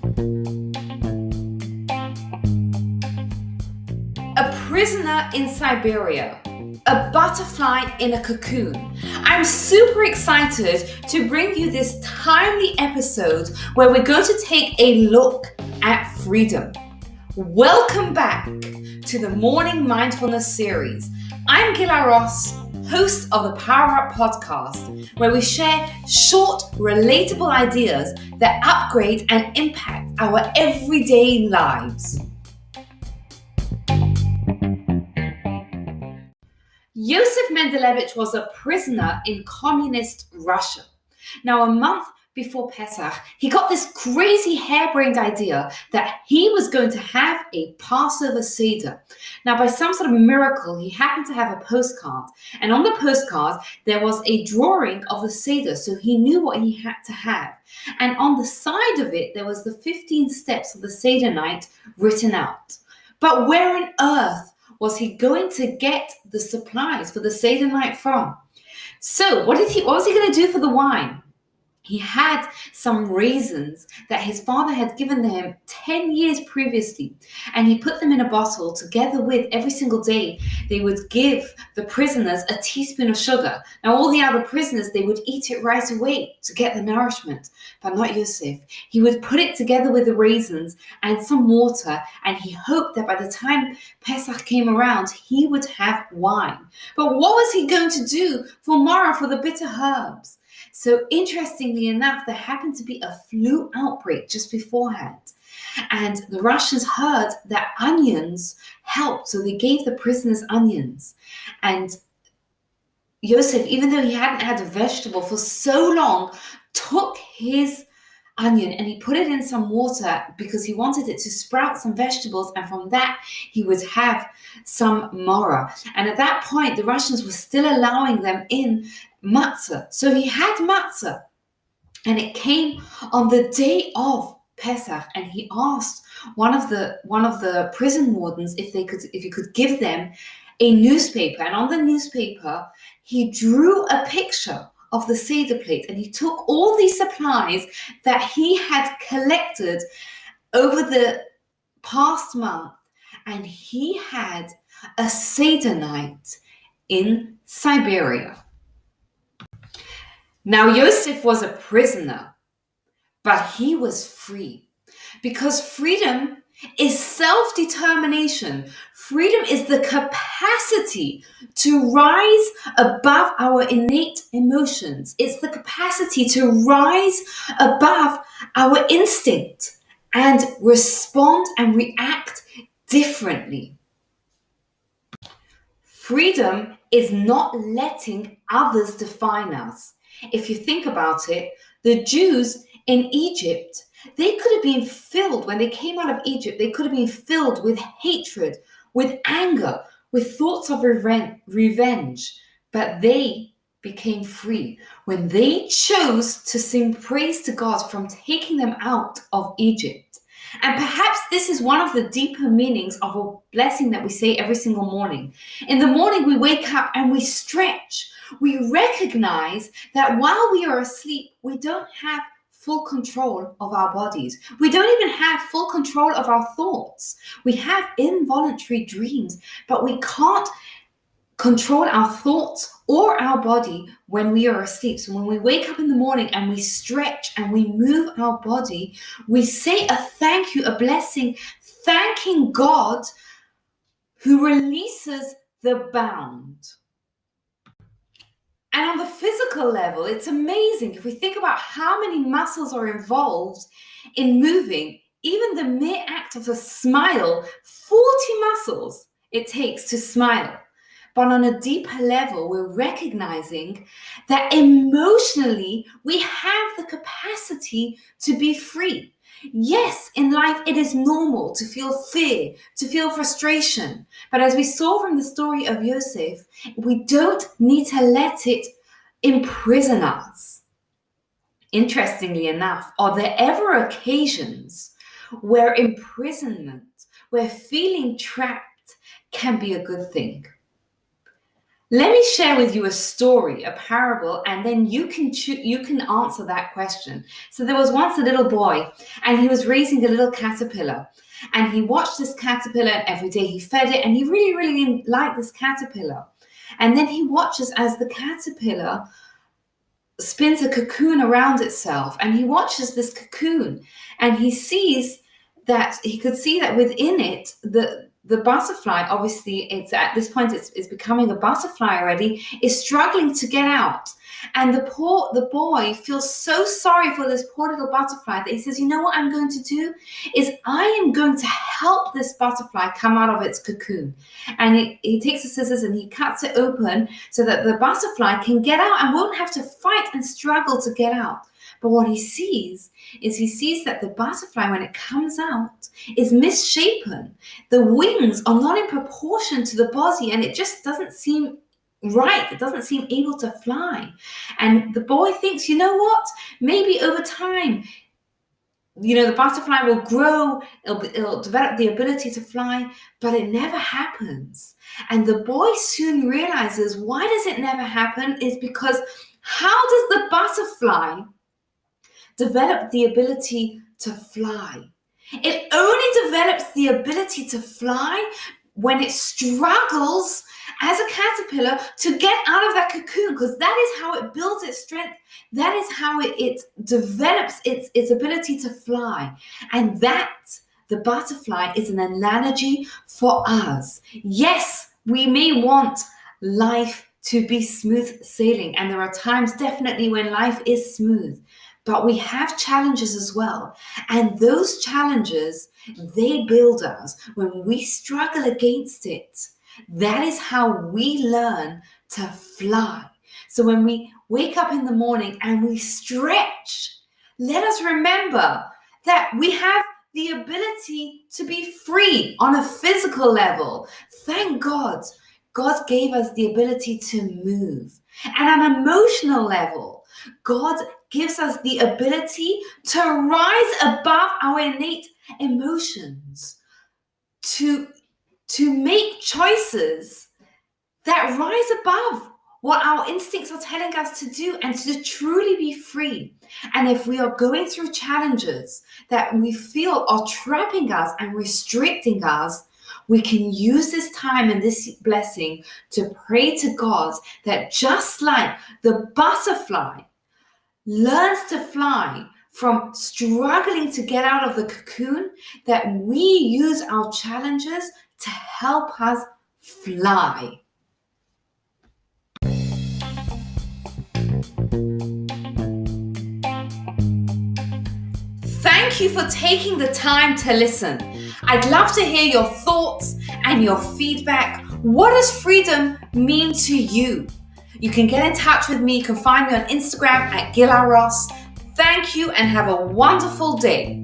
A prisoner in Siberia, a butterfly in a cocoon. I'm super excited to bring you this timely episode where we're going to take a look at freedom. Welcome back to the Morning Mindfulness series. I'm Gila Ross, host of the Power Up podcast, where we share short, relatable ideas that upgrade and impact our everyday lives. Yosef Mendelevich was a prisoner in communist Russia. Now, a month before Pesach, he got this crazy harebrained idea that he was going to have a Passover Seder. Now, by some sort of miracle, he happened to have a postcard. And on the postcard, there was a drawing of the Seder, so he knew what he had to have. And on the side of it, there was the 15 steps of the Seder night written out. But where on earth was he going to get the supplies for the Seder night from? So what was he going to do for the wine? He had some raisins that his father had given him 10 years previously, and he put them in a bottle together with, every single day, they would give the prisoners a teaspoon of sugar. Now, all the other prisoners, they would eat it right away to get the nourishment, but not Yosef. He would put it together with the raisins and some water, and he hoped that by the time Pesach came around, he would have wine. But what was he going to do for Mara, for the bitter herbs? So interestingly enough, there happened to be a flu outbreak just beforehand. And the Russians heard that onions helped, so they gave the prisoners onions. And Yosef, even though he hadn't had a vegetable for so long, took his onion and he put it in some water because he wanted it to sprout some vegetables, and from that he would have some maror. And at that point, the Russians were still allowing them in matzah. So he had matzah, and it came on the day of Pesach, and he asked one of the prison wardens if he could give them a newspaper. And on the newspaper, he drew a picture of the Seder plate, and he took all these supplies that he had collected over the past month, and he had a Seder night in Siberia. Now, Yosef was a prisoner, but he was free, because freedom is self-determination. Freedom is the capacity to rise above our innate emotions. It's the capacity to rise above our instinct and respond and react differently. Freedom is not letting others define us. If you think about it, the Jews in Egypt, they could have been filled, when they came out of Egypt, they could have been filled with hatred, with anger, with thoughts of revenge, but they became free when they chose to sing praise to God from taking them out of Egypt. And perhaps this is one of the deeper meanings of a blessing that we say every single morning. In the morning, we wake up and we stretch. We recognize that while we are asleep, we don't have full control of our bodies. We don't even have full control of our thoughts. We have involuntary dreams, but we can't control our thoughts or our body when we are asleep. So when we wake up in the morning and we stretch and we move our body, we say a thank you, a blessing, thanking God who releases the bound. And on the physical level, it's amazing. If we think about how many muscles are involved in moving, even the mere act of a smile, 40 muscles it takes to smile. But on a deeper level, we're recognizing that emotionally, we have the capacity to be free. Yes, in life, it is normal to feel fear, to feel frustration. But as we saw from the story of Yosef, we don't need to let it imprison us. Interestingly enough, are there ever occasions where imprisonment, where feeling trapped can be a good thing? Let me share with you a story, a parable, and then you can answer that question. So there was once a little boy, and he was raising a little caterpillar, and he watched this caterpillar, and every day he fed it, and he really, really liked this caterpillar. And then he watches as the caterpillar spins a cocoon around itself, and he watches this cocoon, and he could see that within it, the butterfly, obviously it's at this point it's becoming a butterfly already, is struggling to get out. And the boy feels so sorry for this poor little butterfly that he says, you know what I'm going to do is I am going to help this butterfly come out of its cocoon. And he takes the scissors and he cuts it open so that the butterfly can get out and won't have to fight and struggle to get out. But what he sees that the butterfly, when it comes out, is misshapen. The wings are not in proportion to the body, and it just doesn't seem right. It doesn't seem able to fly. And the boy thinks, you know what? Maybe over time, the butterfly will grow, it'll develop the ability to fly, but it never happens. And the boy soon realizes, why does it never happen? Is because how does the butterfly develop the ability to fly? It only develops the ability to fly when it struggles as a caterpillar to get out of that cocoon, because that is how it builds its strength. That is how it develops its ability to fly. And that, the butterfly, is an analogy for us. Yes, we may want life to be smooth sailing, and there are times definitely when life is smooth. But we have challenges as well. And those challenges, they build us. When we struggle against it, that is how we learn to fly. So when we wake up in the morning and we stretch, let us remember that we have the ability to be free on a physical level. Thank God. God gave us the ability to move. And on an emotional level, God gives us the ability to rise above our innate emotions, to make choices that rise above what our instincts are telling us to do, and to truly be free. And if we are going through challenges that we feel are trapping us and restricting us, we can use this time and this blessing to pray to God that just like the butterfly learns to fly from struggling to get out of the cocoon, that we use our challenges to help us fly. Thank you for taking the time to listen. I'd love to hear your thoughts and your feedback. What does freedom mean to you? You can get in touch with me. You can find me on Instagram at Gila Ross. Thank you and have a wonderful day.